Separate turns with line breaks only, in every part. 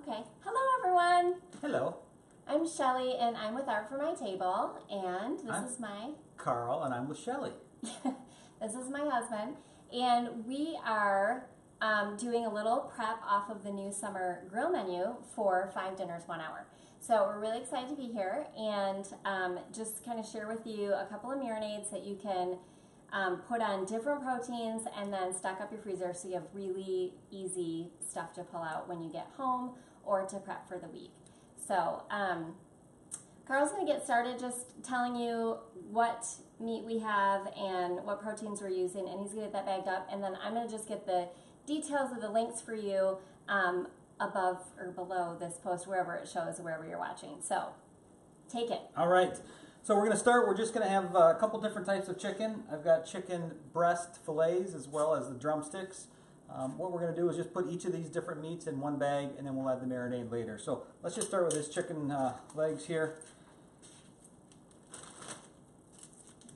Okay. Hello, everyone.
Hello.
I'm Shelly, and I'm with Art for My Table, and this is my...
Carl, and I'm with Shelly.
This is my husband, and we are doing a little prep off of the new summer grill menu for 5 dinners, 1 hour. So we're really excited to be here, and just kind of share with you a couple of marinades that you can put on different proteins and then stock up your freezer so you have really easy stuff to pull out when you get home or to prep for the week. So Carl's going to get started just telling you what meat we have and what proteins we're using, and he's going to get that bagged up, and then I'm going to just get the details of the links for you above or below this post, wherever it shows, wherever you're watching. So take it.
All right. So we're going to start. We're just going to have a couple different types of chicken. I've got chicken breast fillets as well as the drumsticks. What we're going to do is just put each of these different meats in one bag, and then we'll add the marinade later. So let's just start with this chicken legs here.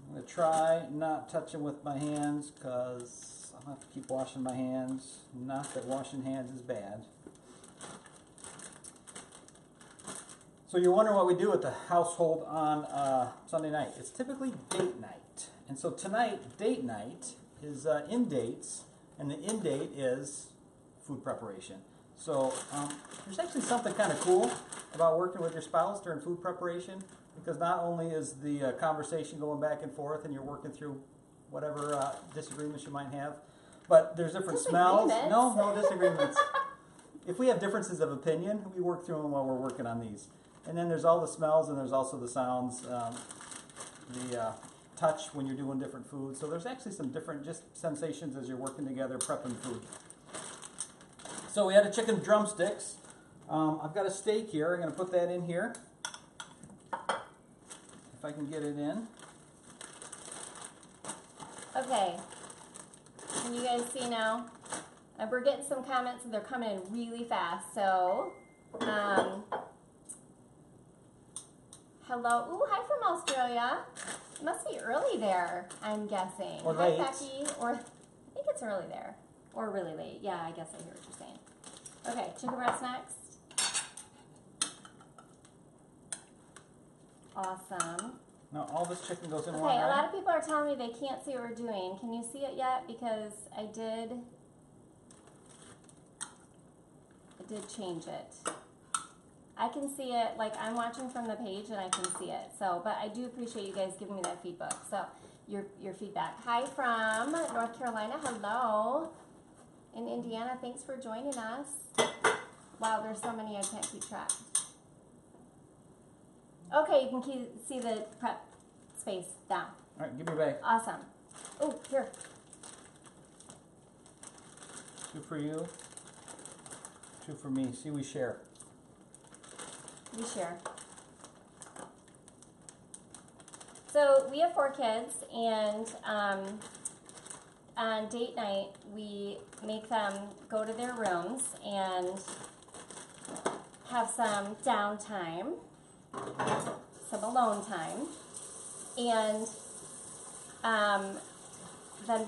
I'm going to try not touching with my hands because I'll have to keep washing my hands. Not that washing hands is bad. So you're wondering what we do at the household on Sunday night. It's typically date night. And so tonight, date night, is in dates. And the in date is food preparation. So there's actually something kind of cool about working with your spouse during food preparation, because not only is the conversation going back and forth and you're working through whatever disagreements you might have, but there's different smells. No disagreements. If we have differences of opinion, we work through them while we're working on these. And then there's all the smells, and there's also the sounds, the touch when you're doing different foods. So there's actually some different just sensations as you're working together prepping food. So we had a chicken drumsticks. I've got a steak here. I'm going to put that in here. If I can get it in.
Okay. Can you guys see now? We're getting some comments, and they're coming in really fast. So, hello. Ooh, hi from Australia. It must be early there, I'm guessing.
Or
hi,
late.
Becky. Or I think it's early there. Or really late. Yeah, I guess I hear what you're saying. Okay, chicken breast next. Awesome.
Now all this chicken goes in one,
Okay,
right?
a lot of people are telling me they can't see what we're doing. Can you see it yet? Because I did change it. I can see it, like I'm watching from the page and I can see it. So, but I do appreciate you guys giving me that feedback. So, your feedback. Hi from North Carolina. Hello. In Indiana, thanks for joining us. Wow, there's so many I can't keep track. Okay, you can see the prep space down.
All right, give me a bag.
Awesome. Oh, here.
2 for you. 2 for me. See, we share.
We share. So we have 4 kids, and on date night we make them go to their rooms and have some downtime, some alone time, and then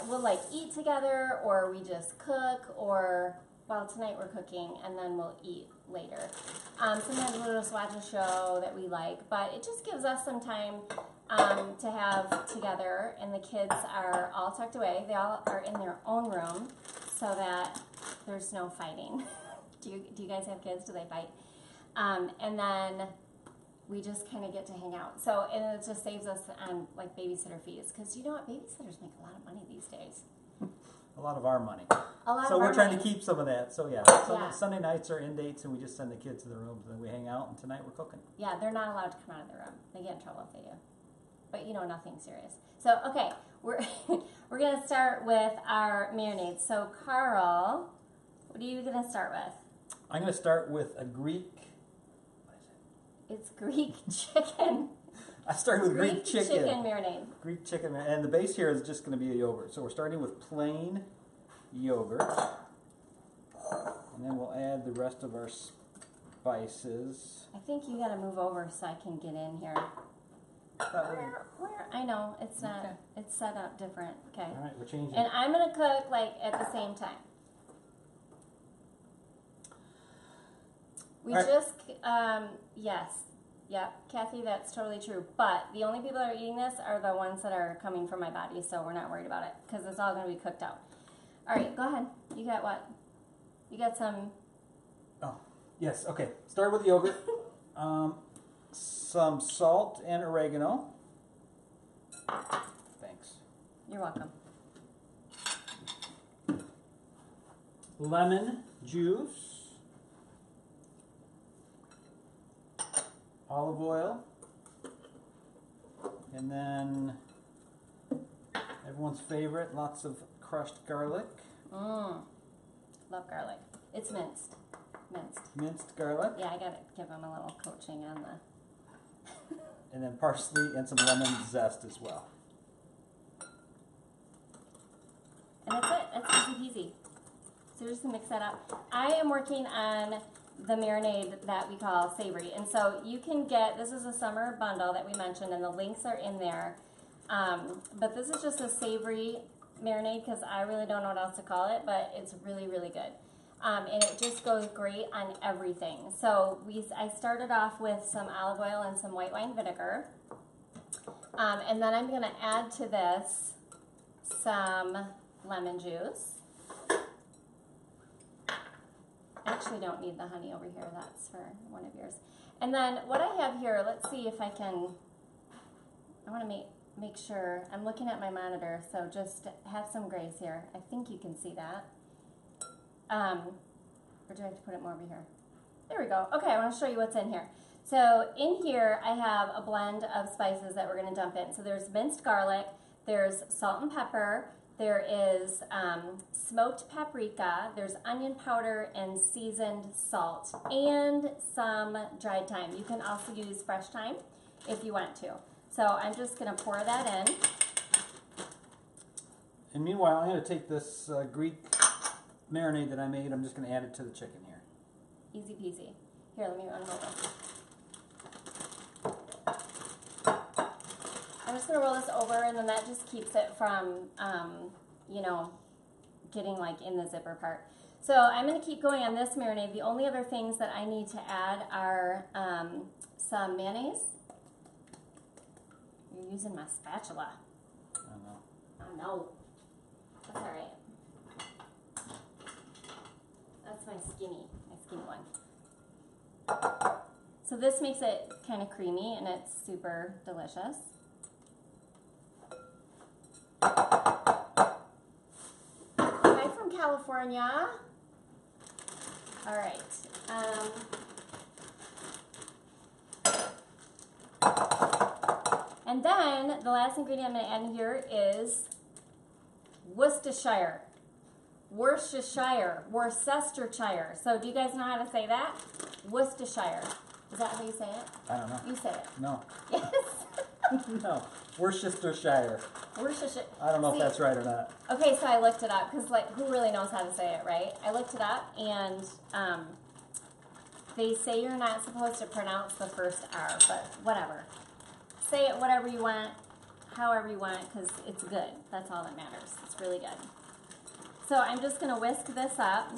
we'll like eat together, or we just cook, or well, tonight we're cooking, and then we'll eat later. Sometimes we'll just watch a show that we like, but it just gives us some time to have together, and the kids are all tucked away. They all are in their own room so that there's no fighting. Do you guys have kids? Do they fight? And then we just kind of get to hang out. So, and it just saves us on like babysitter fees, because you know what? Babysitters make a lot of money these days.
A lot of our money.
So
we're trying to keep some of that. So yeah, Sunday nights are in dates, and we just send the kids to the rooms, and we hang out, and tonight we're cooking.
Yeah, they're not allowed to come out of their room. They get in trouble if they do. But you know, nothing serious. So, okay, we're going to start with our marinades. So, Carl, what are you going to start with?
I'm going to start with a Greek, what is it?
It's Greek chicken.
I started with Greek chicken.
Chicken marinade.
Greek chicken, and the base here is just going to be a yogurt. So we're starting with plain yogurt, and then we'll add the rest of our spices.
I think you got to move over so I can get in here. Where? I know, it's not, okay. It's set up different. Okay.
All right, we're changing.
And I'm going to cook like at the same time. We
All right.
just, yes. Yep, Kathy, that's totally true. But the only people that are eating this are the ones that are coming from my body, so we're not worried about it because it's all going to be cooked out. All right, go ahead. You got what? You got some...
Oh, yes, okay. Start with yogurt. Some salt and oregano. Thanks.
You're welcome.
Lemon juice. Olive oil. And then everyone's favorite, lots of crushed garlic.
Love garlic. It's minced.
Minced garlic.
Yeah, I gotta give them a little coaching on the...
And then parsley and some lemon zest as well.
And that's it. That's easy peasy. So just mix that up. I am working on the marinade that we call savory. And so you can get, this is a summer bundle that we mentioned, and the links are in there. But this is just a savory marinade because I really don't know what else to call it, but it's really, really good. And it just goes great on everything. So I started off with some olive oil and some white wine vinegar. And then I'm going to add to this some lemon juice. I actually don't need the honey over here. That's for one of yours. And then what I have here, let's see if I can, I want to make sure, I'm looking at my monitor, so just have some grace here. I think you can see that. Or do I have to put it more over here? There we go. Okay, I want to show you what's in here. So in here, I have a blend of spices that we're going to dump in. So there's minced garlic, there's salt and pepper, there is smoked paprika, there's onion powder and seasoned salt, and some dried thyme. You can also use fresh thyme if you want to. So I'm just going to pour that in.
And meanwhile, I'm going to take this Greek marinade that I made. I'm just going to add it to the chicken here.
Easy peasy. Here, let me run over. I'm just going to roll this over, and then that just keeps it from, you know, getting like in the zipper part. So I'm going to keep going on this marinade. The only other things that I need to add are some mayonnaise. You're using my spatula.
I don't know.
Oh no. That's all right. That's my skinny one. So this makes it kind of creamy and it's super delicious. Hi from California. All right. And then the last ingredient I'm going to add in here is Worcestershire. Worcestershire. So do you guys know how to say that? Worcestershire. Is that how you say it?
I don't know.
You say it.
No.
Yes.
No. Worcestershire.
Worcestershire.
I don't know if that's right or not.
Okay, so I looked it up because, like, who really knows how to say it, right? I looked it up, and they say you're not supposed to pronounce the first R, but whatever. Say it whatever you want, however you want, because it's good. That's all that matters. It's really good. So I'm just going to whisk this up.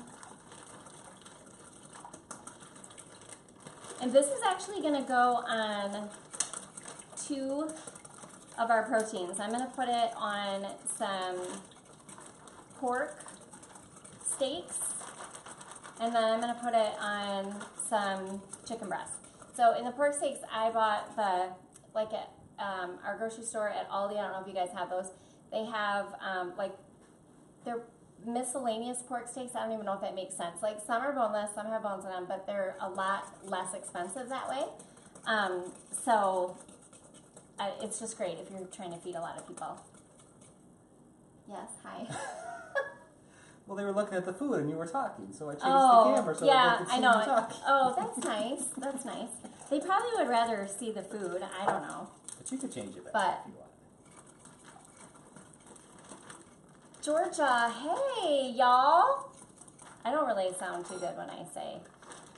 And this is actually going to go on 2 of our proteins. I'm going to put it on some pork steaks, and then I'm going to put it on some chicken breast. So in the pork steaks, I bought the, like at our grocery store at Aldi, I don't know if you guys have those, they have like, they're miscellaneous pork steaks. I don't even know if that makes sense. Like some are boneless, some have bones in them, but they're a lot less expensive that way. So it's just great if you're trying to feed a lot of people. Yes, hi.
Well, they were looking at the food and you were talking, so I changed the camera so
yeah,
they could see
I know.
you talk.
Oh, that's nice. That's nice. They probably would rather see the food. I don't know.
But you could change it back
But
if you want.
Georgia, hey, y'all. I don't really sound too good when I say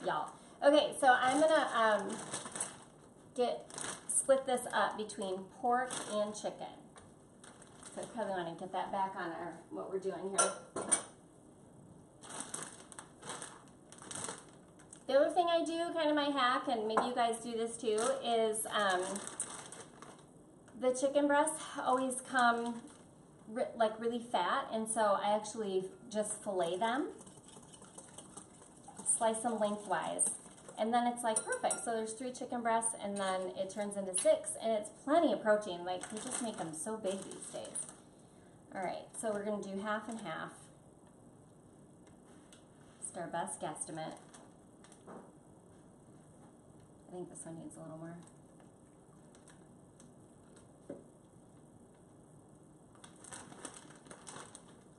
y'all. Okay, so I'm going to split this up between pork and chicken. So I probably want to get that back on what we're doing here. The other thing I do, kind of my hack, and maybe you guys do this too, is the chicken breasts always come like really fat, and so I actually just fillet them, slice them lengthwise, and then it's like perfect. So there's 3 chicken breasts, and then it turns into 6, and it's plenty of protein. Like, we just make them so big these days. All right, so we're gonna do half and half. It's our best guesstimate. I think this one needs a little more.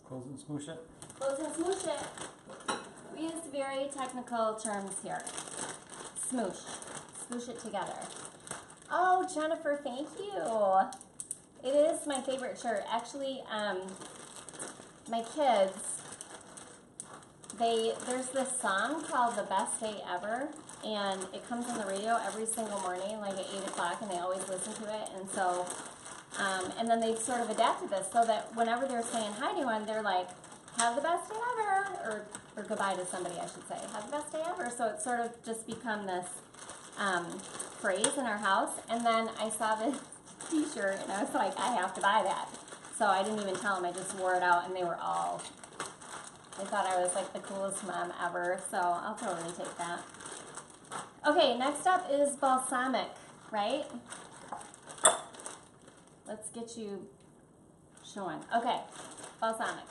Close and smoosh it.
Close and smoosh it. We use very technical terms here. Smoosh. Smoosh it together. Oh, Jennifer, thank you. It is my favorite shirt. Actually, my kids, there's this song called The Best Day Ever, and it comes on the radio every single morning, like at 8 o'clock, and they always listen to it. And so, and then they've sort of adapted this so that whenever they're saying hi to anyone, they're like, have the best day ever, or goodbye to somebody, I should say. Have the best day ever. So it's sort of just become this phrase in our house. And then I saw this t-shirt, and I was like, I have to buy that. So I didn't even tell them. I just wore it out, and they thought I was like the coolest mom ever. So I'll totally take that. Okay, next up is balsamic, right? Let's get you showing. Okay, balsamic.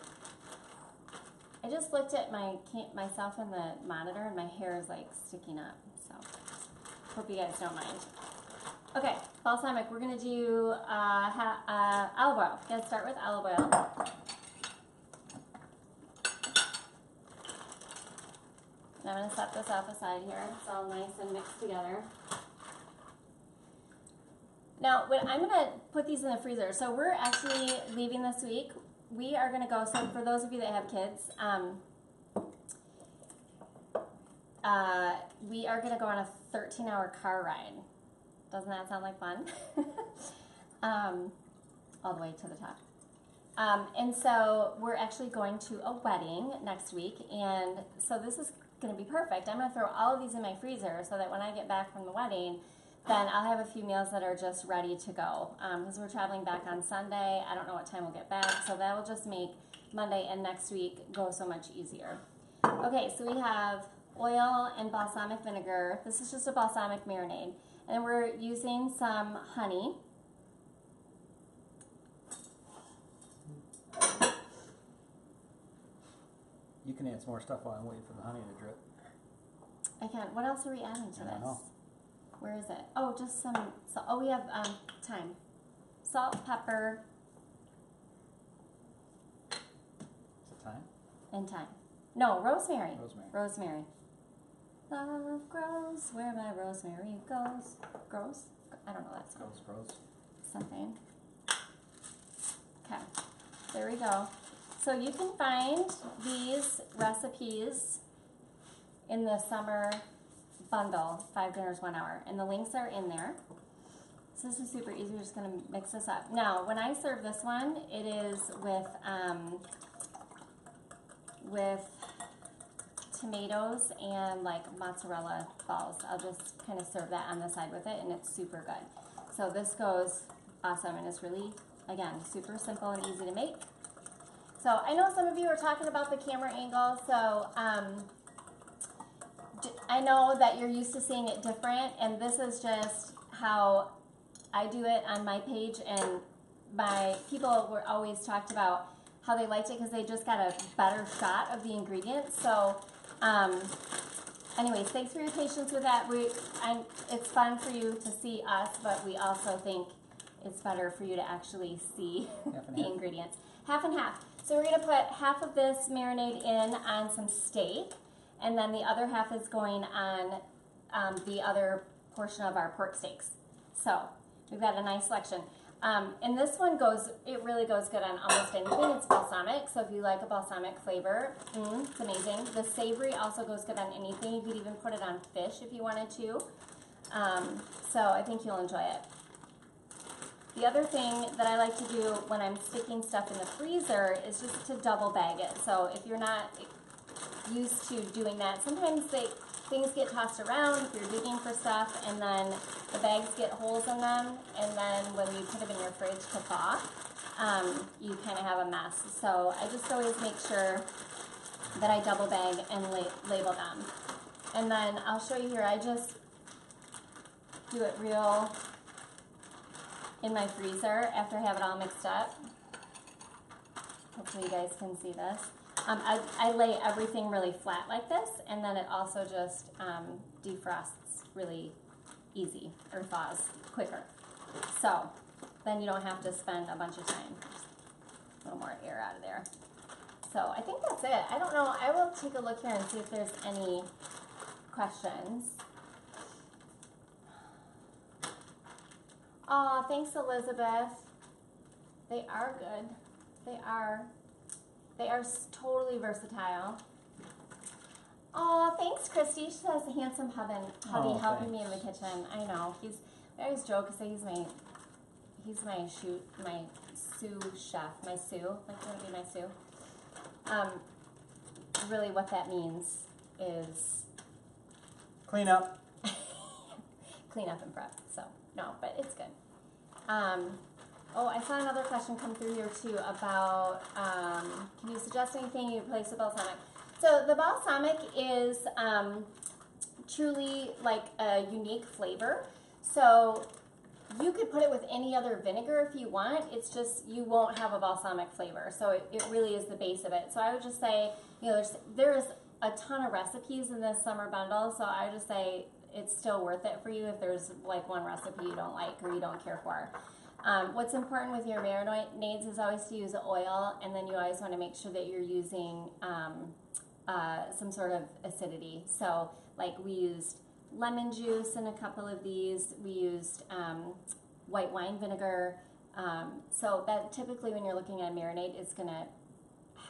I just looked at myself in the monitor, and my hair is like sticking up, so hope you guys don't mind. Okay, balsamic. We're gonna do olive oil. We're gonna start with olive oil. And I'm gonna set this off aside here. It's all nice and mixed together. Now, I'm gonna put these in the freezer. So we're actually leaving this week. We are going to go, so for those of you that have kids, we are going to go on a 13-hour car ride. Doesn't that sound like fun? All the way to the top. And so we're actually going to a wedding next week, and so this is going to be perfect. I'm going to throw all of these in my freezer so that when I get back from the wedding, then I'll have a few meals that are just ready to go. Because we're traveling back on Sunday. I don't know what time we'll get back, so that will just make Monday and next week go so much easier. Okay, so we have oil and balsamic vinegar. This is just a balsamic marinade. And we're using some honey.
You can add some more stuff while I'm waiting for the honey to drip.
I can. What else are we adding to
I
this?
don't know.
Where is it? Oh, just some salt. Oh, we have thyme. Salt, pepper.
Is it thyme?
And thyme. No, rosemary.
Rosemary.
Rosemary. Love grows where my rosemary goes. Grows? I don't know that song.
Grows.
Something. Okay. There we go. So you can find these recipes in the summer bundle, 5 dinners, 1 hour, and the links are in there. So this is super easy. We're just going to mix this up. Now, when I serve this one, it is with tomatoes and like mozzarella balls. I'll just kind of serve that on the side with it, and it's super good. So this goes awesome, and it's really, again, super simple and easy to make. So I know some of you are talking about the camera angle, so I know that you're used to seeing it different, and this is just how I do it on my page, and my people were always talked about how they liked it because they just got a better shot of the ingredients. So anyways, thanks for your patience with that. It's fun for you to see us, but we also think it's better for you to actually see the ingredients. Half and half. So we're going to put half of this marinade in on some steak, and then the other half is going on the other portion of our pork steaks. So we've got a nice selection. And this one it really goes good on almost anything. It's balsamic, so if you like a balsamic flavor, it's amazing. The savory also goes good on anything. You could even put it on fish if you wanted to. So I think you'll enjoy it. The other thing that I like to do when I'm sticking stuff in the freezer is just to double bag it. So if you're not used to doing that, sometimes things get tossed around, if you're digging for stuff, and then the bags get holes in them, and then when you put them in your fridge to thaw, you kind of have a mess. So I just always make sure that I double bag and label them. And then I'll show you here, I just do it real in my freezer after I have it all mixed up. Hopefully you guys can see this. I lay everything really flat like this, and then it also just defrosts really easy, or thaws quicker. So then you don't have to spend a bunch of time. Just a little more air out of there. So I think that's it. I don't know. I will take a look here and see if there's any questions. Oh, thanks, Elizabeth. They are good. They are totally versatile. Oh, thanks, Christy. She says, handsome hubby helping me in the kitchen. I know. I always joke and say he's my sous chef, my sous. Like, you want to be my sous? Really what that means is
clean up.
Clean up and prep. So, no, but it's good. Oh, I saw another question come through here too about, can you suggest anything you replace with balsamic? So the balsamic is truly like a unique flavor. So you could put it with any other vinegar if you want. It's just you won't have a balsamic flavor. So it really is the base of it. So I would just say, you know, there's a ton of recipes in this summer bundle. So I would just say it's still worth it for you if there's like one recipe you don't like or you don't care for. What's important with your marinades is always to use oil, and then you always want to make sure that you're using some sort of acidity. So like we used lemon juice in a couple of these. We used white wine vinegar. So that typically when you're looking at a marinade, it's going to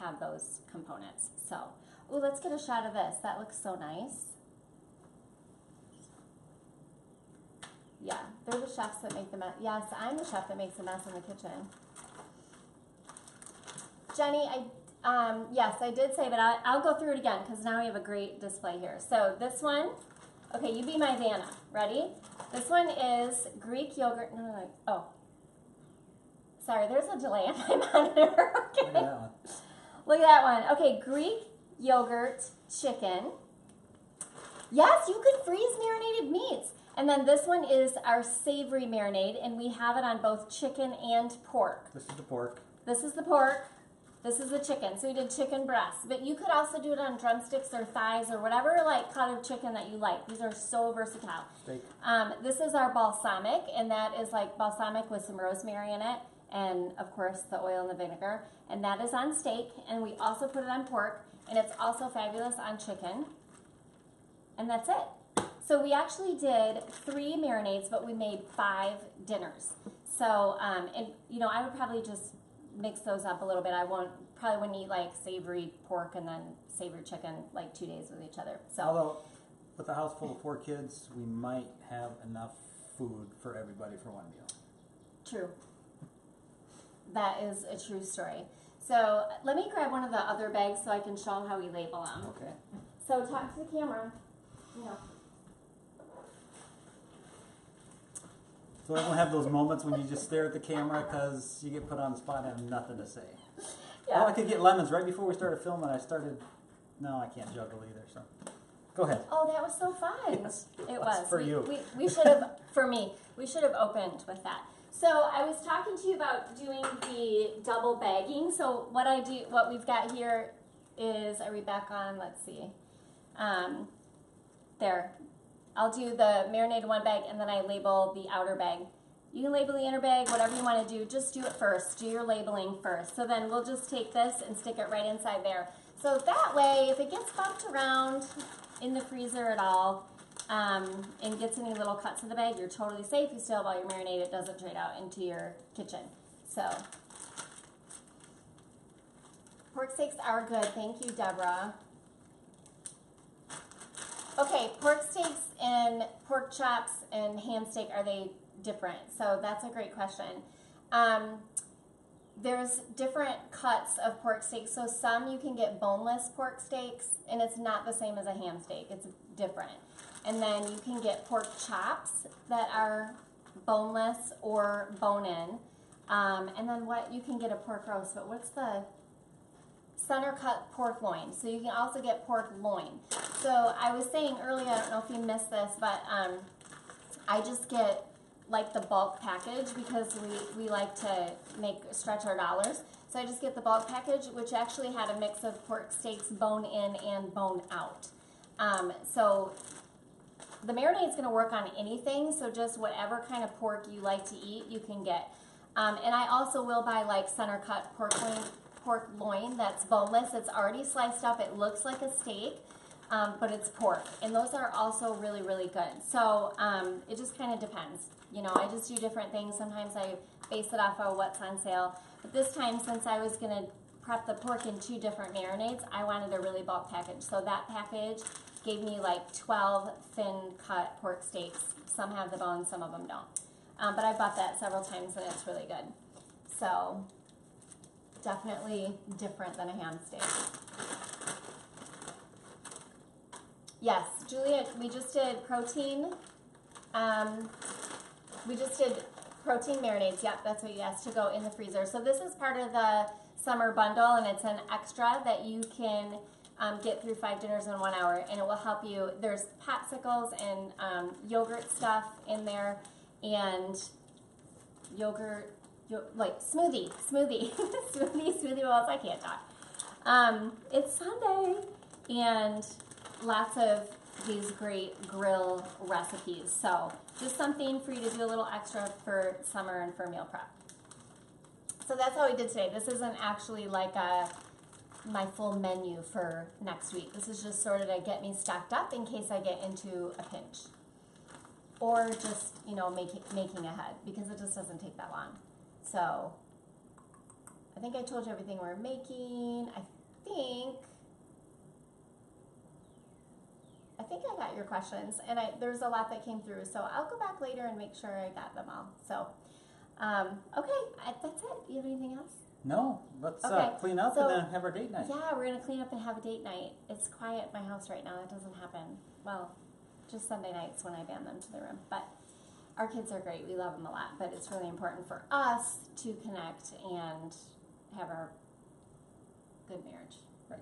have those components. So, ooh, let's get a shot of this. That looks so nice. Yeah, they're the chefs that make the mess. Yes, I'm the chef that makes a mess in the kitchen. Jenny, yes, I did say, but I'll go through it again because now we have a great display here. So this one, okay, you be my Vanna. Ready? This one is Greek yogurt. No, oh. Sorry, there's a delay on my monitor. Okay. Look at that one. Look at that one. Okay, Greek yogurt chicken. Yes, you could freeze marinated meats. And then this one is our savory marinade, and we have it on both chicken and pork.
This is the pork.
This is the pork. This is the chicken. So we did chicken breast. But you could also do it on drumsticks or thighs or whatever like cut of chicken that you like. These are so versatile.
Steak.
This is our balsamic, and that is like balsamic with some rosemary in it, and of course the oil and the vinegar. And that is on steak, and we also put it on pork, and it's also fabulous on chicken. And that's it. So we actually did 3 marinades, but we made 5 dinners. So, and you know, I would probably just mix those up a little bit. Probably wouldn't eat like savory pork and then savory chicken like 2 days with each other. So,
although with a house full of 4 kids, we might have enough food for everybody for one meal.
True. That is a true story. So let me grab one of the other bags so I can show them how we label them.
Okay.
So talk to the camera. Yeah.
So I don't have those moments when you just stare at the camera because you get put on the spot and have nothing to say. Yeah. Oh, I could get lemons right before we started filming. No, I can't juggle either. So, go ahead.
Oh, that was so fun.
Yes,
it was.
For you.
We should have, for me, we should have opened with that. So I was talking to you about doing the double bagging. So what we've got here is, are we back on? Let's see. There. I'll do the marinade in one bag, and then I label the outer bag. You can label the inner bag, whatever you want to do. Just do it first. Do your labeling first. So then we'll just take this and stick it right inside there. So that way, if it gets bumped around in the freezer at all and gets any little cuts in the bag, you're totally safe. You still have all your marinade. It doesn't trade out into your kitchen. So pork steaks are good. Thank you, Deborah. Okay, pork steaks and pork chops and ham steak, are they different? So that's a great question. there's different cuts of pork steaks. So some you can get boneless pork steaks, and it's not the same as a ham steak. It's different. And then you can get pork chops that are boneless or bone-in. And then you can get a pork roast, but what's the center cut pork loin? So you can also get pork loin. So I was saying earlier, I don't know if you missed this, but I just get like the bulk package because we like to stretch our dollars. So I just get the bulk package, which actually had a mix of pork steaks bone in and bone out. So the marinade is going to work on anything, so just whatever kind of pork you like to eat, you can get. And I also will buy like center cut pork loin that's boneless. It's already sliced up. It looks like a steak, but it's pork. And those are also really, really good. So it just kind of depends. You know, I just do different things. Sometimes I base it off of what's on sale. But this time, since I was going to prep the pork in 2 different marinades, I wanted a really bulk package. So that package gave me like 12 thin cut pork steaks. Some have the bone, some of them don't. But I bought that several times and it's really good. So definitely different than a ham steak. Yes, Julia, we just did protein. We just did protein marinades. Yep, that's what you asked, to go in the freezer. So this is part of the summer bundle, and it's an extra that you can get through 5 dinners in 1 hour, and it will help you. There's popsicles and yogurt stuff in there, and yogurt, like smoothie bowls. I can't talk. It's Sunday, and lots of these great grill recipes. So just something for you to do a little extra for summer and for meal prep. So that's how we did today. This isn't actually like my full menu for next week. This is just sort of to get me stocked up in case I get into a pinch. Or just, you know, making ahead, because it just doesn't take that long. So I think I told you everything we're making. I think I got your questions, and there's a lot that came through, so I'll go back later and make sure I got them all. So, okay, that's it. Do you have anything else?
No, let's clean up and then have our date night. Yeah, we're going to clean up and have a date night. It's quiet at my house right now. That doesn't happen. Well, just Sunday nights when I band them to the room. But our kids are great. We love them a lot, but it's really important for us to connect and have our good marriage. Right.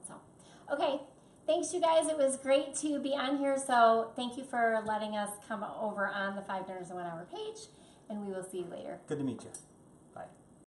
So, okay. Thanks, you guys. It was great to be on here. So thank you for letting us come over on the 5 Dinners in 1 Hour page, and we will see you later. Good to meet you.